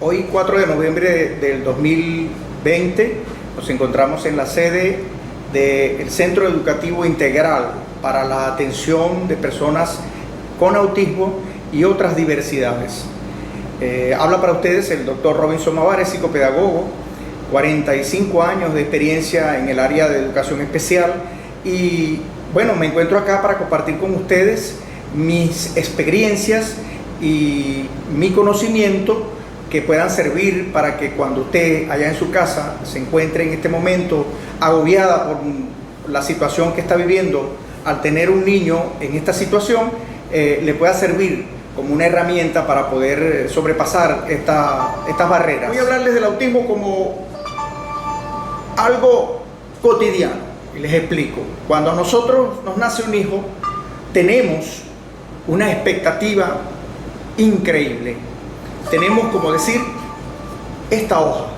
Hoy 4 de noviembre del 2020 nos encontramos en la sede del Centro Educativo Integral para la atención de personas con autismo y otras diversidades. Habla para ustedes el doctor Robinson Mavares, psicopedagogo, 45 años de experiencia en el área de educación especial, y bueno, me encuentro acá para compartir con ustedes mis experiencias y mi conocimiento que puedan servir para que cuando usted allá en su casa se encuentre en este momento agobiada por la situación que está viviendo al tener un niño en esta situación, le pueda servir como una herramienta para poder sobrepasar estas barreras. Voy a hablarles del autismo como algo cotidiano y les explico. Cuando a nosotros nos nace un hijo, tenemos una expectativa increíble. Tenemos, como decir, esta hoja.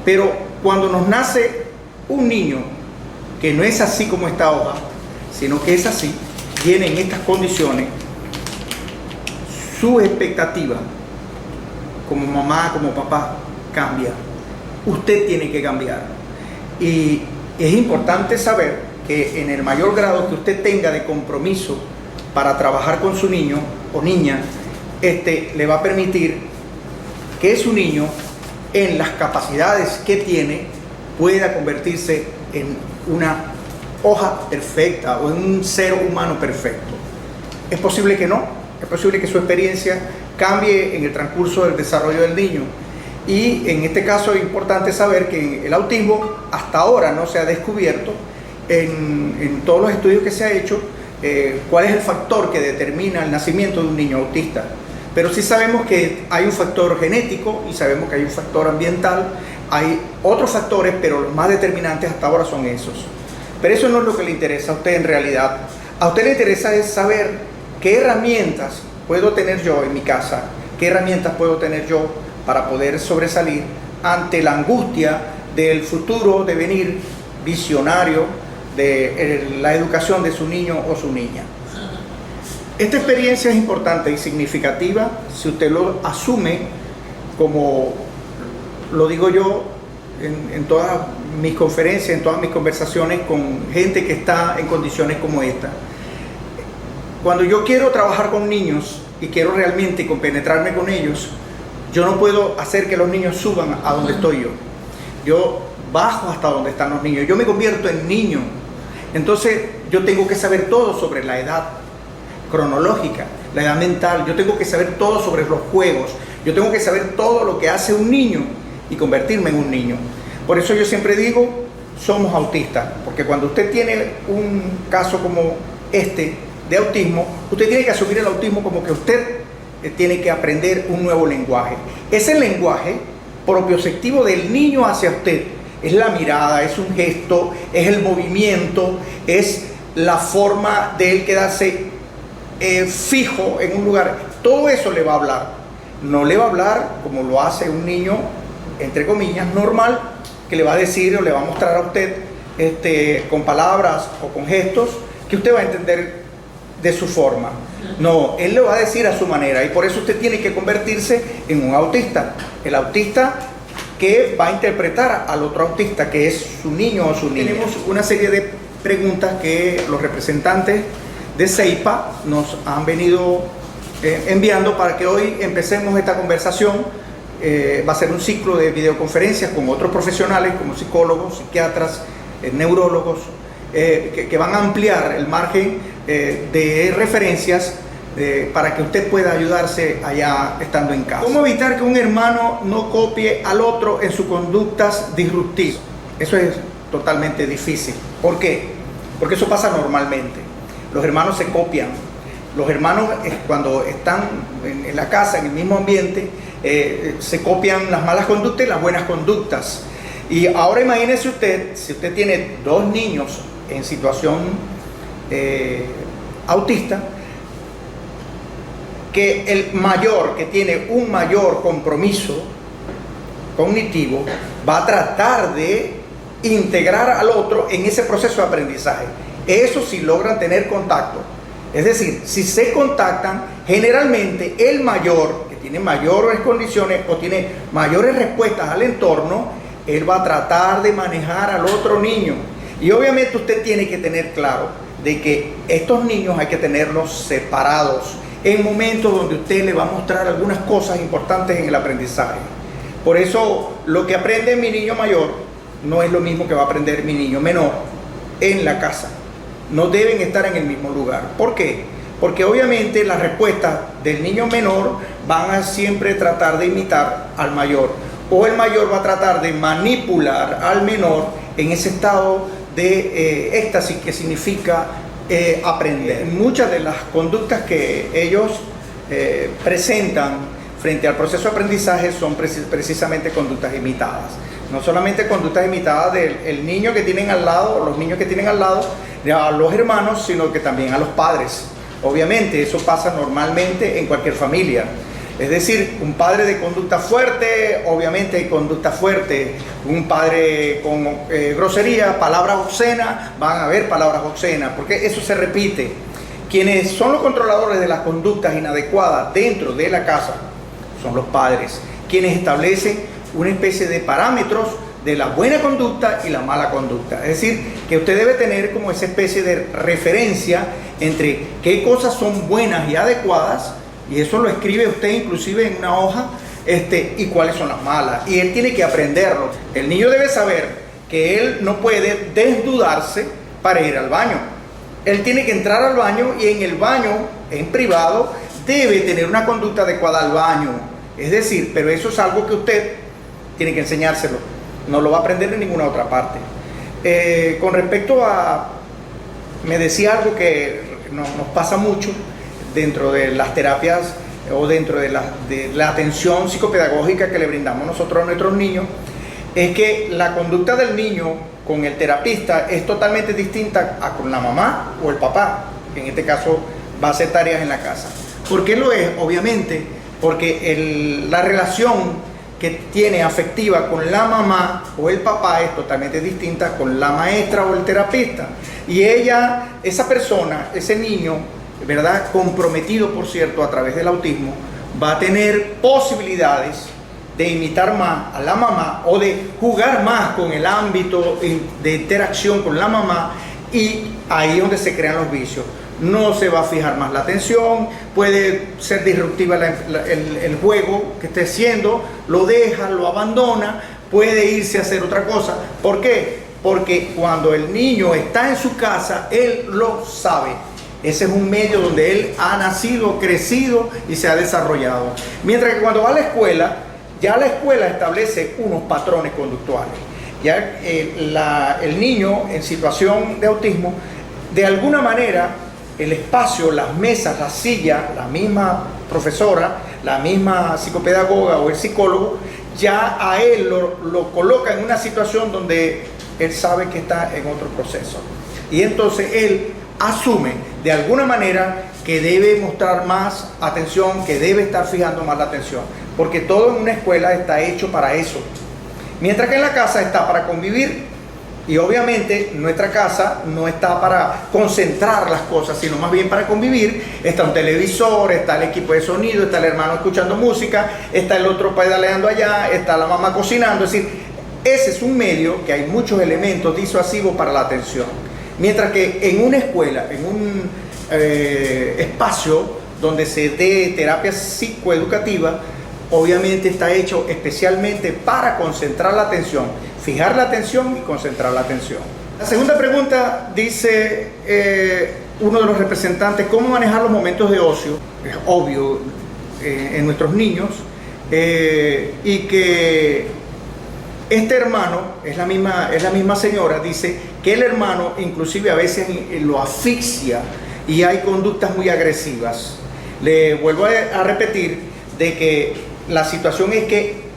Pero cuando nos nace un niño que no es así como esta hoja, sino que es así, viene en estas condiciones, su expectativa como mamá, como papá, cambia. Usted tiene que cambiar. Y es importante saber que en el mayor grado que usted tenga de compromiso para trabajar con su niño o niña, le va a permitir que su niño, en las capacidades que tiene, pueda convertirse en una hoja perfecta o en un ser humano perfecto. Es posible que no, es posible que su experiencia cambie en el transcurso del desarrollo del niño. Y en este caso es importante saber que el autismo hasta ahora no se ha descubierto en todos los estudios que se ha hecho cuál es el factor que determina el nacimiento de un niño autista. Pero sí sabemos que hay un factor genético y sabemos que hay un factor ambiental, hay otros factores, pero los más determinantes hasta ahora son esos. Pero eso no es lo que le interesa a usted en realidad. A usted le interesa es saber qué herramientas puedo tener yo en mi casa, qué herramientas puedo tener yo para poder sobresalir ante la angustia del futuro devenir visionario de la educación de su niño o su niña. Esta experiencia es importante y significativa si usted lo asume como lo digo yo en todas mis conferencias, en todas mis conversaciones con gente que está en condiciones como esta. Cuando yo quiero trabajar con niños y quiero realmente compenetrarme con ellos, yo no puedo hacer que los niños suban a donde estoy yo. Yo bajo hasta donde están los niños. Yo me convierto en niño. Entonces yo tengo que saber todo sobre la edad cronológica, la edad mental. Yo tengo que saber todo sobre los juegos. Yo tengo que saber todo lo que hace un niño y convertirme en un niño. Por eso yo siempre digo, somos autistas. Porque cuando usted tiene un caso como este de autismo, usted tiene que asumir el autismo como que usted tiene que aprender un nuevo lenguaje. Ese lenguaje propioceptivo del niño hacia usted es la mirada, es un gesto, es el movimiento, es la forma de él quedarse fijo en un lugar. Todo eso le va a hablar. No le va a hablar como lo hace un niño, entre comillas, normal, que le va a decir o le va a mostrar a usted con palabras o con gestos que usted va a entender de su forma. No, él le va a decir a su manera, y por eso usted tiene que convertirse en un autista. El autista que va a interpretar al otro autista, que es su niño o su niña. Tenemos una serie de preguntas que los representantes de CEIPA nos han venido enviando para que hoy empecemos esta conversación. Va a ser un ciclo de videoconferencias con otros profesionales como psicólogos, psiquiatras, neurólogos, que van a ampliar el margen de referencias para que usted pueda ayudarse allá estando en casa. ¿Cómo evitar que un hermano no copie al otro en sus conductas disruptivas? Eso es totalmente difícil. ¿Por qué? Porque eso pasa normalmente. Los hermanos se copian. Los hermanos cuando están en la casa, en el mismo ambiente, se copian las malas conductas y las buenas conductas. Y ahora imagínese usted, si usted tiene dos niños en situación autista, que el mayor, que tiene un mayor compromiso cognitivo, va a tratar de integrar al otro en ese proceso de aprendizaje. Eso si logran tener contacto. Es decir, si se contactan, generalmente el mayor, que tiene mayores condiciones o tiene mayores respuestas al entorno, él va a tratar de manejar al otro niño. Y obviamente usted tiene que tener claro de que estos niños hay que tenerlos separados en momentos donde usted le va a mostrar algunas cosas importantes en el aprendizaje. Por eso lo que aprende mi niño mayor no es lo mismo que va a aprender mi niño menor en la casa. No deben estar en el mismo lugar. ¿Por qué? Porque obviamente las respuestas del niño menor van a siempre tratar de imitar al mayor, o el mayor va a tratar de manipular al menor en ese estado de éxtasis que significa aprender. Muchas de las conductas que ellos presentan frente al proceso de aprendizaje son precisamente conductas imitadas. No solamente conductas imitadas del niño que tienen al lado, o los niños que tienen al lado, a los hermanos, sino que también a los padres. Obviamente eso pasa normalmente en cualquier familia. Es decir, un padre de conducta fuerte, obviamente hay conducta fuerte. Un padre con grosería, palabras obscenas, van a haber palabras obscenas, porque eso se repite. Quienes son los controladores de las conductas inadecuadas dentro de la casa son los padres, quienes establecen una especie de parámetros de la buena conducta y la mala conducta. Es decir, que usted debe tener como esa especie de referencia entre qué cosas son buenas y adecuadas, y eso lo escribe usted inclusive en una hoja, y cuáles son las malas, y él tiene que aprenderlo. El niño debe saber que él no puede desnudarse para ir al baño. Él tiene que entrar al baño, y en el baño, en privado, debe tener una conducta adecuada al baño. Es decir, pero eso es algo que usted tiene que enseñárselo. No lo va a aprender en ninguna otra parte. Con respecto a... Me decía algo que nos pasa mucho dentro de las terapias o dentro de la atención psicopedagógica que le brindamos nosotros a nuestros niños, es que la conducta del niño con el terapista es totalmente distinta a con la mamá o el papá, que en este caso va a hacer tareas en la casa. ¿Por qué lo es? Obviamente, porque la relación que tiene afectiva con la mamá o el papá es totalmente distinta con la maestra o el terapista. Y esa persona, ese niño, ¿verdad?, comprometido, por cierto, a través del autismo, va a tener posibilidades de imitar más a la mamá o de jugar más con el ámbito de interacción con la mamá, y ahí es donde se crean los vicios. No se va a fijar más la atención, puede ser disruptiva el juego que esté haciendo, lo deja, lo abandona, puede irse a hacer otra cosa. ¿Por qué? Porque cuando el niño está en su casa, él lo sabe. Ese es un medio donde él ha nacido, crecido y se ha desarrollado. Mientras que cuando va a la escuela, ya la escuela establece unos patrones conductuales. Ya el niño en situación de autismo, de alguna manera, el espacio, las mesas, la silla, la misma profesora, la misma psicopedagoga o el psicólogo, ya a él lo coloca en una situación donde él sabe que está en otro proceso. Y entonces él asume de alguna manera que debe mostrar más atención, que debe estar fijando más la atención, porque todo en una escuela está hecho para eso. Mientras que en la casa está para convivir. Y obviamente nuestra casa no está para concentrar las cosas, sino más bien para convivir. Está un televisor, está el equipo de sonido, está el hermano escuchando música, está el otro pedaleando allá, está la mamá cocinando. Es decir, ese es un medio que hay muchos elementos disuasivos para la atención. Mientras que en una escuela, en un espacio donde se dé terapia psicoeducativa, obviamente está hecho especialmente para concentrar la atención, fijar la atención y concentrar la atención. La segunda pregunta dice uno de los representantes: ¿cómo manejar los momentos de ocio? Es obvio en nuestros niños, y que este hermano, es la misma señora, dice que el hermano inclusive a veces lo asfixia y hay conductas muy agresivas. Le vuelvo a repetir de que la situación es que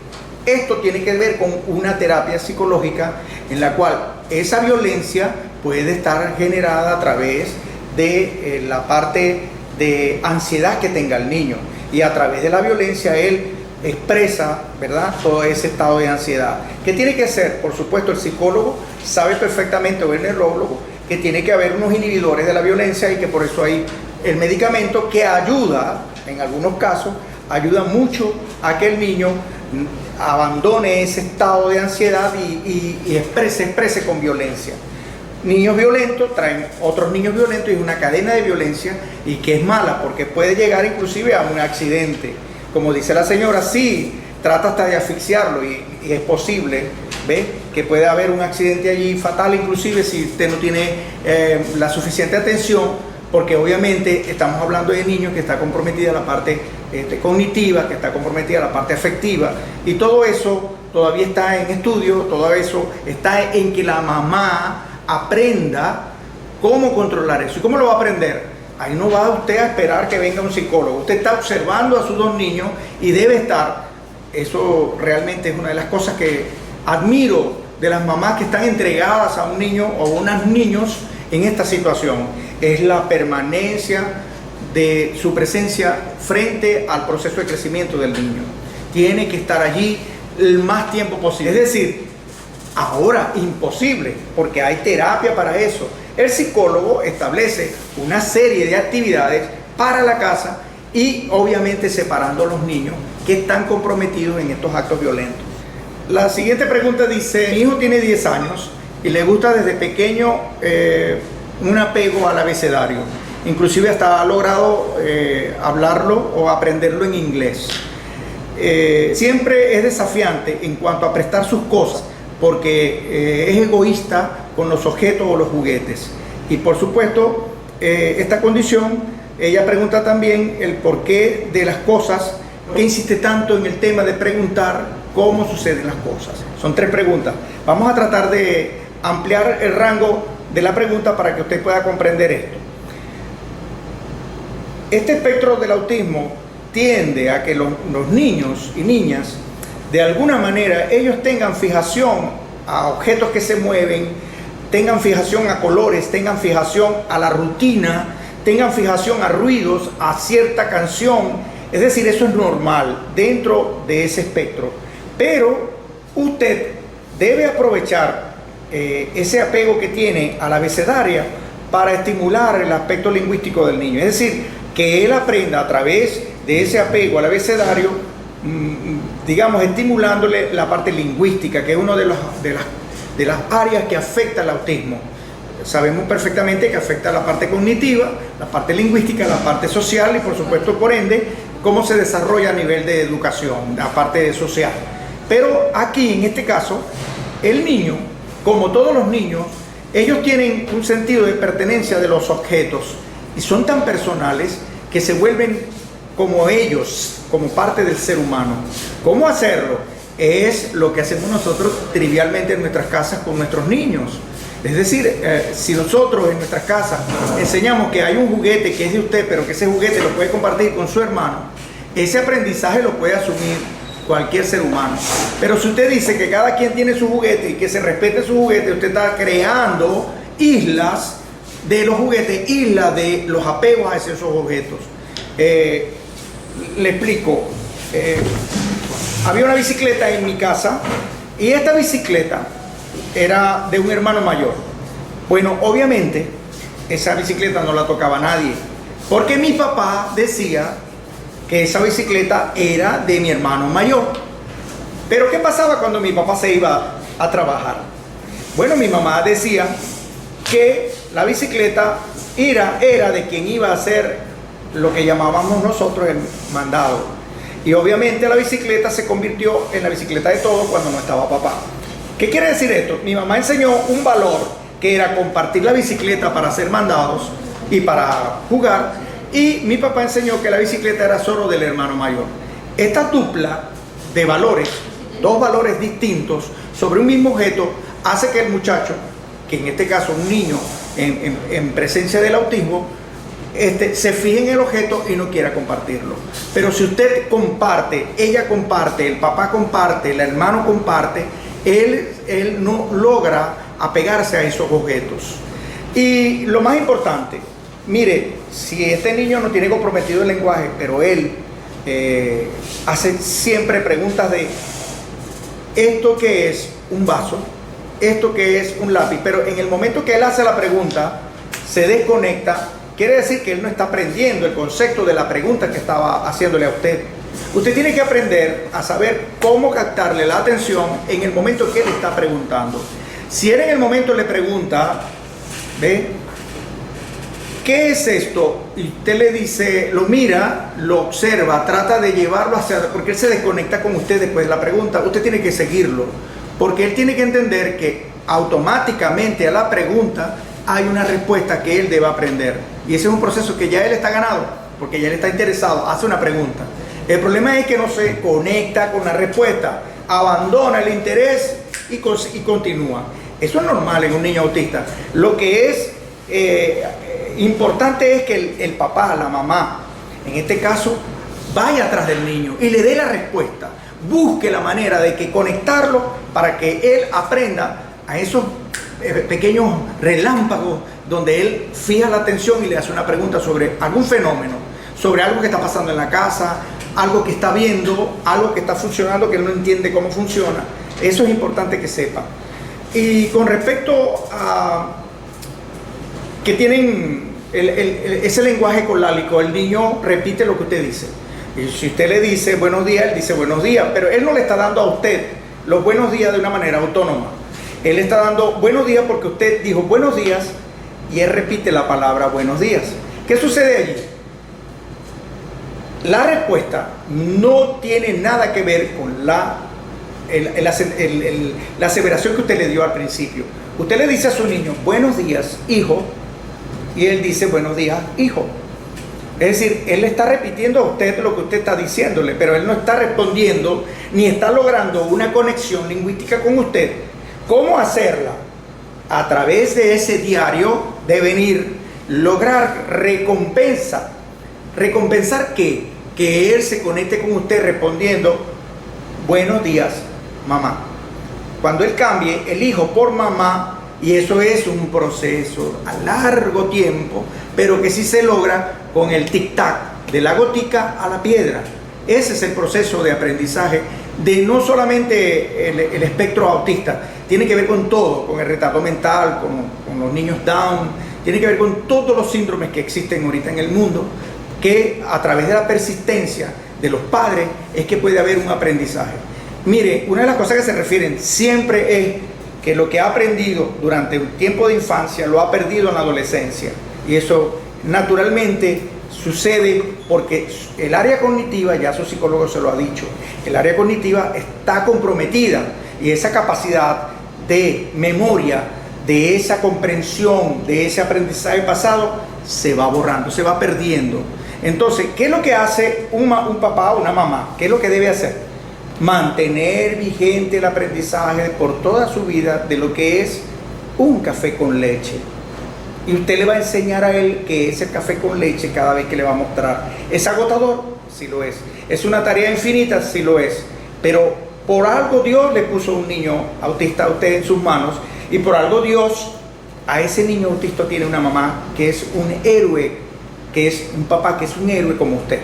esto tiene que ver con una terapia psicológica en la cual esa violencia puede estar generada a través de la parte de ansiedad que tenga el niño, y a través de la violencia él expresa, ¿verdad?, todo ese estado de ansiedad. ¿Qué tiene que hacer? Por supuesto, el psicólogo sabe perfectamente, o el neurólogo, que tiene que haber unos inhibidores de la violencia, y que por eso hay el medicamento que ayuda en algunos casos ayuda mucho a que el niño abandone ese estado de ansiedad y exprese con violencia. Niños violentos traen otros niños violentos y es una cadena de violencia y que es mala porque puede llegar inclusive a un accidente. Como dice la señora, sí, trata hasta de asfixiarlo y es posible, ¿ve? Que puede haber un accidente allí fatal inclusive si usted no tiene la suficiente atención, porque obviamente estamos hablando de niños que está comprometida la parte cognitiva, que está comprometida la parte afectiva, y todo eso todavía está en estudio, todo eso está en que la mamá aprenda cómo controlar eso. ¿Y cómo lo va a aprender? Ahí no va usted a esperar que venga un psicólogo, usted está observando a sus dos niños y debe estar, eso realmente es una de las cosas que admiro de las mamás que están entregadas a un niño o a unos niños en esta situación, es la permanencia de su presencia frente al proceso de crecimiento del niño. Tiene que estar allí el más tiempo posible. Es decir, ahora imposible, porque hay terapia para eso. El psicólogo establece una serie de actividades para la casa y obviamente separando a los niños que están comprometidos en estos actos violentos. La siguiente pregunta dice: mi hijo tiene 10 años y le gusta desde pequeño un apego al abecedario. Inclusive hasta ha logrado hablarlo o aprenderlo en inglés. Siempre es desafiante en cuanto a prestar sus cosas porque es egoísta con los objetos o los juguetes. Y por supuesto, esta condición, ella pregunta también el porqué de las cosas. ¿Por qué insiste tanto en el tema de preguntar cómo suceden las cosas? Son 3 preguntas. Vamos a tratar de ampliar el rango de la pregunta para que usted pueda comprender esto. Este espectro del autismo tiende a que los niños y niñas, de alguna manera, ellos tengan fijación a objetos que se mueven, tengan fijación a colores, tengan fijación a la rutina, tengan fijación a ruidos, a cierta canción. Es decir, eso es normal dentro de ese espectro. Pero usted debe aprovechar ese apego que tiene a la abecedaria para estimular el aspecto lingüístico del niño. Es decir, que él aprenda a través de ese apego al abecedario, digamos, estimulándole la parte lingüística, que es una de las áreas que afecta al autismo. Sabemos perfectamente que afecta la parte cognitiva, la parte lingüística, la parte social y por supuesto, por ende, cómo se desarrolla a nivel de educación, la parte social. Pero aquí, en este caso, el niño, como todos los niños, ellos tienen un sentido de pertenencia de los objetos y son tan personales que se vuelven como ellos, como parte del ser humano. ¿Cómo hacerlo? Es lo que hacemos nosotros trivialmente en nuestras casas con nuestros niños. Es decir, si nosotros en nuestras casas enseñamos que hay un juguete que es de usted, pero que ese juguete lo puede compartir con su hermano, ese aprendizaje lo puede asumir cualquier ser humano. Pero si usted dice que cada quien tiene su juguete y que se respete su juguete, usted está creando islas de los juguetes, islas de los apegos a esos objetos. Le explico. Había una bicicleta en mi casa y esta bicicleta era de un hermano mayor. Bueno, obviamente esa bicicleta no la tocaba nadie, porque mi papá decía que esa bicicleta era de mi hermano mayor. Pero ¿qué pasaba cuando mi papá se iba a trabajar? Bueno, mi mamá decía que la bicicleta era de quien iba a hacer lo que llamábamos nosotros el mandado. Y obviamente la bicicleta se convirtió en la bicicleta de todos cuando no estaba papá. ¿Qué quiere decir esto? Mi mamá enseñó un valor que era compartir la bicicleta para hacer mandados y para jugar, y mi papá enseñó que la bicicleta era solo del hermano mayor. Esta dupla de valores, 2 valores distintos sobre un mismo objeto, hace que el muchacho, que en este caso un niño en presencia del autismo, se fije en el objeto y no quiera compartirlo. Pero si usted comparte, ella comparte, el papá comparte, el hermano comparte, él no logra apegarse a esos objetos. Y lo más importante, mire, si este niño no tiene comprometido el lenguaje, pero él hace siempre preguntas de ¿esto qué es un vaso? ¿Esto qué es un lápiz? Pero en el momento que él hace la pregunta, se desconecta, quiere decir que él no está aprendiendo el concepto de la pregunta que estaba haciéndole a usted. Usted tiene que aprender a saber cómo captarle la atención en el momento que él está preguntando. Si él en el momento le pregunta, ¿ve? ¿Qué es esto? Y usted le dice, lo mira, lo observa, trata de llevarlo hacia... porque él se desconecta con usted después de la pregunta. Usted tiene que seguirlo, porque él tiene que entender que automáticamente a la pregunta hay una respuesta que él debe aprender. Y ese es un proceso que ya él está ganado, porque ya él está interesado, hace una pregunta. El problema es que no se conecta con la respuesta, abandona el interés y continúa. Eso es normal en un niño autista. Lo que es importante es que el papá, la mamá, en este caso, vaya atrás del niño y le dé la respuesta. Busque la manera de que conectarlo para que él aprenda a esos pequeños relámpagos donde él fija la atención y le hace una pregunta sobre algún fenómeno, sobre algo que está pasando en la casa, algo que está viendo, algo que está funcionando que él no entiende cómo funciona. Eso es importante que sepa. Y con respecto a que tienen ese lenguaje colálico, el niño repite lo que usted dice. Y si usted le dice buenos días, él dice buenos días, pero él no le está dando a usted los buenos días de una manera autónoma. Él está dando buenos días porque usted dijo buenos días y él repite la palabra buenos días. ¿Qué sucede allí? La respuesta no tiene nada que ver con la aseveración que usted le dio al principio. Usted le dice a su niño buenos días, hijo, y él dice buenos días, hijo. Es decir, él le está repitiendo a usted lo que usted está diciéndole, pero él no está respondiendo ni está logrando una conexión lingüística con usted. ¿Cómo hacerla? A través de ese diario de venir, lograr recompensa. ¿Recompensar qué? Que él se conecte con usted respondiendo buenos días, mamá. Cuando él cambie el hijo por mamá, y eso es un proceso a largo tiempo, pero que sí se logra con el tic-tac, de la gotica a la piedra. Ese es el proceso de aprendizaje de no solamente el espectro autista, tiene que ver con todo, con el retardo mental, con los niños Down, tiene que ver con todos los síndromes que existen ahorita en el mundo, que a través de la persistencia de los padres es que puede haber un aprendizaje. Mire, una de las cosas que se refieren siempre es que lo que ha aprendido durante un tiempo de infancia lo ha perdido en la adolescencia. Y eso naturalmente sucede porque el área cognitiva, ya su psicólogo se lo ha dicho, el área cognitiva está comprometida y esa capacidad de memoria, de esa comprensión, de ese aprendizaje pasado, se va borrando, se va perdiendo. Entonces, ¿qué es lo que hace un papá o una mamá? ¿Qué es lo que debe hacer? Mantener vigente el aprendizaje por toda su vida de lo que es un café con leche. Y usted le va a enseñar a él que es el café con leche cada vez que le va a mostrar. ¿Es agotador? Sí lo es. ¿Es una tarea infinita? Sí lo es. Pero por algo Dios le puso un niño autista a usted en sus manos, y por algo Dios a ese niño autista tiene una mamá que es un héroe, que es un papá que es un héroe como usted.